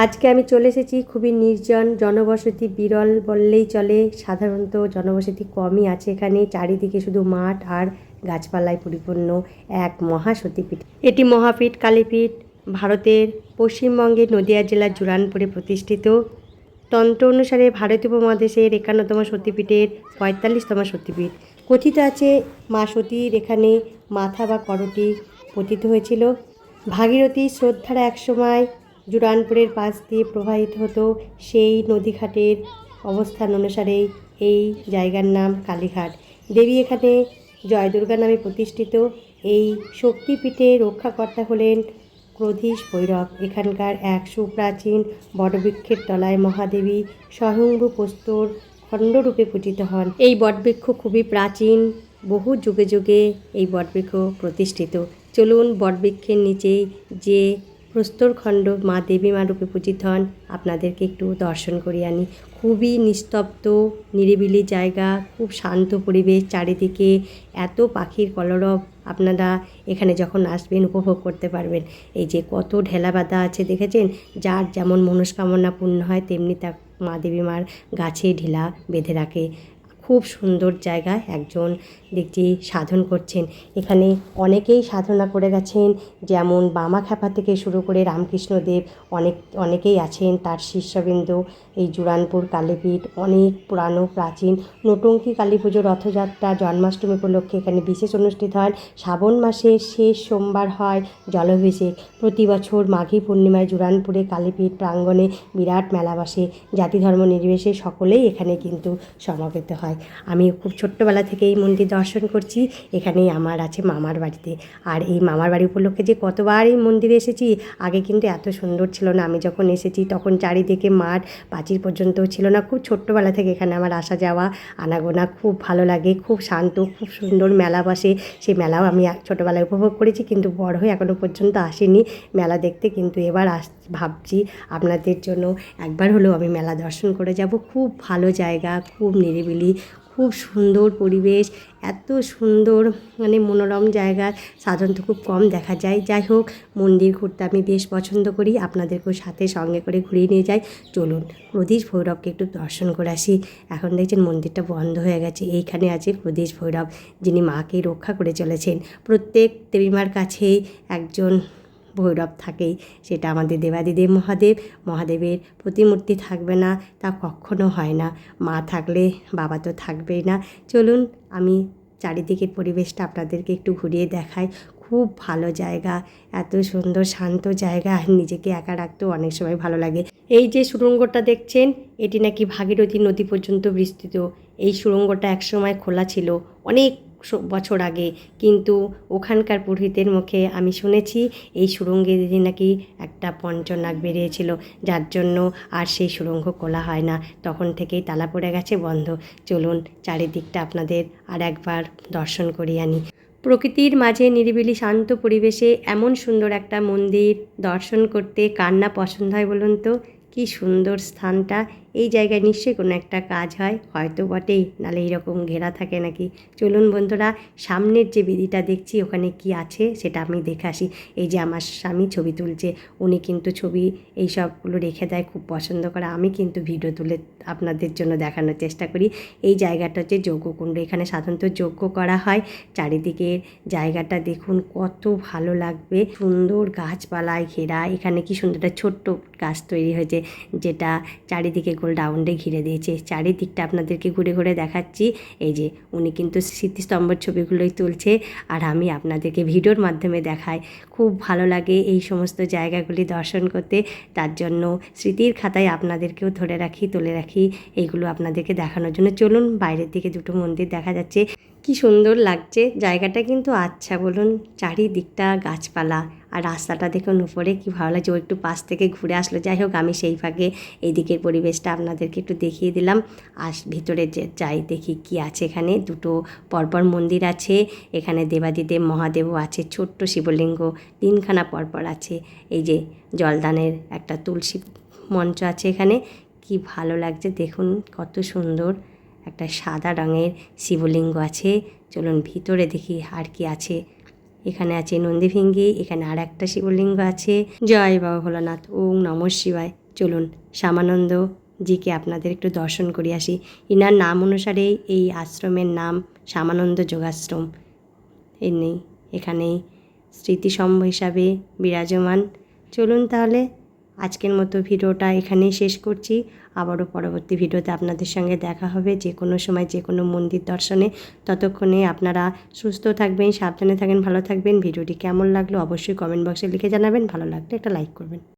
আজকে আমি চলে এসেছি খুবই নির্জন, জনবসতি বিরল বললেই চলে। সাধারণত জনবসতি কমই আছে এখানে। চারিদিকে শুধু মাঠ আর গাছপালায় পরিপূর্ণ এক মহাসতীপীঠ। এটি মহাপীঠ কালীপীঠ, ভারতের পশ্চিমবঙ্গের নদিয়া জেলার জুরানপুরে প্রতিষ্ঠিত। তন্ত্র অনুসারে ভারতীয় উপমহাদেশের 51তম সতীপীঠের 45তম সতীপীঠ। কথিত আছে মা সতীর এখানে মাথা বা করটি পতিত হয়েছিল। ভাগীরথী স্রোতধারা একসময় জুরানপুরের পাশ দিয়ে প্রবাহিত হতো। সেই নদীঘাটের অবস্থান অনুসারেই এই জায়গার নাম কালীঘাট। দেবী এখানে জয় দুর্গা নামে প্রতিষ্ঠিত। এই শক্তিপীঠে রক্ষাকর্তা হলেন ক্রোধীশ ভৈরব। এখানকার এক সুপ্রাচীন বটবৃক্ষের তলায় মহাদেবী স্বয়ম্ভু প্রস্তর খণ্ডরূপে পূজিত হন। এই বটবৃক্ষ খুবই প্রাচীন, বহু যুগে যুগে এই বটবৃক্ষ প্রতিষ্ঠিত। চলুন বটবৃক্ষের নিচেই যে প্রস্তরখণ্ড মা দেবী মা রূপে পূজিত হন আপনাদেরকে একটু দর্শন করিয়ে আনি। খুবই নিস্তব্ধ নিরিবিলি জায়গা, খুব শান্ত পরিবেশ, চারিদিকে এত পাখির কলরব। আপনারা এখানে যখন আসবেন উপভোগ করতে পারবেন। এই যে কত ঢেলা বাঁধা আছে দেখেছেন, যার যেমন মনস্কামনা পূর্ণ হয় তেমনি তা মা দেবী মার গাছে ঢিলা বেঁধে রাখে। খুব সুন্দর জায়গা। একজন দেখছি সাধন করছেন। এখানে অনেকেই সাধনা করে গেছেন, যেমন বামাখ্যাপা থেকে শুরু করে রামকৃষ্ণদেব অনেকেই আছেন তার শিষ্যবৃন্দ। এই জুরানপুর কালীপীঠ অনেক পুরানো প্রাচীন। নটঙ্কি কালী পুজো, রথযাত্রা, জন্মাষ্টমী উপলক্ষে এখানে বিশেষ অনুষ্ঠিত হয়। শ্রাবণ মাসের শেষ সোমবার হয় জলাভিষেক। প্রতি বছর মাঘী পূর্ণিমায় জুরানপুরে কালীপীঠ প্রাঙ্গণে বিরাট মেলা বসে। জাতি ধর্ম নির্বিশেষে সকলেই এখানে কিন্তু সমাবেত হয়। আমি খুব ছোট্টবেলা থেকে এই মন্দির দর্শন করছি। এখানেই আমার আছে মামার বাড়িতে। আর এই মামার বাড়ি উপলক্ষে যে কতবার এই মন্দিরে এসেছি। আগে কিন্তু এত সুন্দর ছিল না। আমি যখন এসেছি তখন চারিদিকে মাঠ, প্রাচীর পর্যন্তও ছিল না। খুব ছোট্টবেলা থেকে এখানে আমার আসা যাওয়া আনাগোনা, খুব ভালো লাগে, খুব শান্ত, খুব সুন্দর মেলা বসে। সেই মেলাও আমি ছোটোবেলায় উপভোগ করেছি, কিন্তু বড় হয়ে এখনও পর্যন্ত আসিনি মেলা দেখতে। কিন্তু এবার ভাবছি আপনাদের জন্য একবার হলেও আমি মেলা দর্শন করে যাব। খুব ভালো জায়গা, খুব নিরিবিলি, খুব সুন্দর পরিবেশ, এত সুন্দর মনোরম জায়গা সাধারণত খুব কম দেখা যায়। যাই হোক, মন্দির ঘুরতে আমি বেশ পছন্দ করি, আপনাদেরকেও সাথে সঙ্গে করে ঘুরিয়ে নিয়ে যাই। চলুন ক্রোধীশ ভৈরবকে একটু দর্শন করে আসি। এখন দেখছেন মন্দিরটা বন্ধ হয়ে গেছে। এইখানে আছে ক্রোধীশ ভৈরব, যিনি মাকে রক্ষা করে চলেছেন। প্রত্যেক দেবীমার কাছেই একজন ভৈরব থাকেই, সেটা আমাদের দেবাদিদেব মহাদেবের প্রতিমূর্তি থাকবে না তা কখনো হয় না। মা থাকলে বাবা তো থাকবেই না। চলুন আমি চারিদিকের পরিবেশটা আপনাদেরকে একটু ঘুরিয়ে দেখাই। খুব ভালো জায়গা, এত সুন্দর শান্ত জায়গা, আর নিজেকে একা রাখতেও অনেক সময় ভালো লাগে। এই যে সুড়ঙ্গটা দেখছেন, এটি নাকি ভাগীরথী নদী পর্যন্ত বিস্তৃত। এই সুড়ঙ্গটা একসময় খোলা ছিল অনেক বছর আগে, কিন্তু ওখানকার পুরোহিতের মুখে আমি শুনেছি এই সুড়ঙ্গে দিদি নাকি একটা পঞ্চনাগ বেরিয়েছিল, যার জন্য আর সেই সুড়ঙ্গ খোলা হয় না। তখন থেকেই তালা পড়ে গেছে, বন্ধ। চলুন চারিদিকটা আপনাদের আর একবার দর্শন করিয়ে আনি। প্রকৃতির মাঝে নিরিবিলি শান্ত পরিবেশে এমন সুন্দর একটা মন্দির দর্শন করতে কার না পছন্দ হয় বলুন তো? কি সুন্দর স্থানটা। এই জায়গায় নিশ্চয়ই কোনো একটা কাজ হয়, হয়তো বটেই, নাহলে এইরকম ঘেরা থাকে নাকি। চলুন বন্ধুরা, সামনের যে বেদিটা দেখছি ওখানে কি আছে সেটা আমি দেখে আসি। এই যে আমার স্বামী ছবি তুলছে, উনি কিন্তু ছবি এই সবগুলো রেখে দেয়, খুব পছন্দ করে। আমি কিন্তু ভিডিও তুলে আপনাদের জন্য দেখানোর চেষ্টা করি। এই জায়গাটা হচ্ছে যজ্ঞকুণ্ড, এখানে সাধারণত যজ্ঞ করা হয়। চারিদিকের জায়গাটা দেখুন কত ভালো লাগবে, সুন্দর গাছপালায় ঘেরা। এখানে কি সুন্দর একটা ছোট্ট গাছ তৈরি হয়েছে, যেটা চারিদিকে গোল রাউন্ডে ঘিরে দিয়েছে। চারিদিকটা আপনাদেরকে ঘুরে ঘুরে দেখাচ্ছি। এই যে উনি কিন্তু স্মৃতিস্তম্ভর ছবিগুলোই তুলছে, আর আমি আপনাদেরকে ভিডিওর মাধ্যমে দেখাই। খুব ভালো লাগে এই সমস্ত জায়গাগুলি দর্শন করতে, তার জন্য স্মৃতির খাতায় আপনাদেরকেও তুলে রাখি এইগুলো আপনাদেরকে দেখানোর জন্য। চলুন, বাইরের দিকে দুটো মন্দির দেখা যাচ্ছে, কি সুন্দর লাগছে জায়গাটা কিন্তু। আচ্ছা বলুন, চারিদিকটা গাছপালা, আর রাস্তাটা দেখুন উপরে, কি ভালো লাগছে। ও একটু পাশ থেকে ঘুরে আসলো। যাই হোক, আমি সেই ফাঁকে এই দিকের পরিবেশটা আপনাদেরকে একটু দেখিয়ে দিলাম। আর ভিতরে যাই দেখি কি আছে। এখানে দুটো পরপর মন্দির আছে। এখানে দেবাদিদেব মহাদেবও আছে, ছোট্ট শিবলিঙ্গ তিনখানা পরপর আছে। এই যে জলদানের একটা তুলসী মঞ্চ আছে এখানে, কি ভালো লাগছে দেখুন, কত সুন্দর। একটা সাদা রঙের শিবলিঙ্গ আছে। চলুন ভিতরে দেখি আর কি আছে। এখানে আছে নন্দীভিঙ্গি, এখানে আর একটা শিবলিঙ্গ আছে। জয় বাবা ভোলানাথ, ওম নমঃ শিবায়। চলুন শ্যামানন্দ জিকে আপনাদের একটু দর্শন করে আসি। ইনার নাম অনুসারেই এই আশ্রমের নাম শ্যামানন্দ যোগাশ্রম। এমনি এখানেই স্মৃতিস্তম্ভ হিসাবে বিরাজমান। চলুন তাহলে আজকের মতো ভিডিওটা এখানেই শেষ করছি। আবারও পরবর্তী ভিডিওতে আপনাদের সঙ্গে দেখা হবে যে কোনো সময় যে কোনো মন্দির দর্শনে। ততক্ষণে আপনারা সুস্থ থাকবেন, সাবধানে থাকবেন, ভালো থাকবেন। ভিডিওটি কেমন লাগলো অবশ্যই কমেন্ট বক্সে লিখে জানাবেন। ভালো লাগলে একটা লাইক করবেন।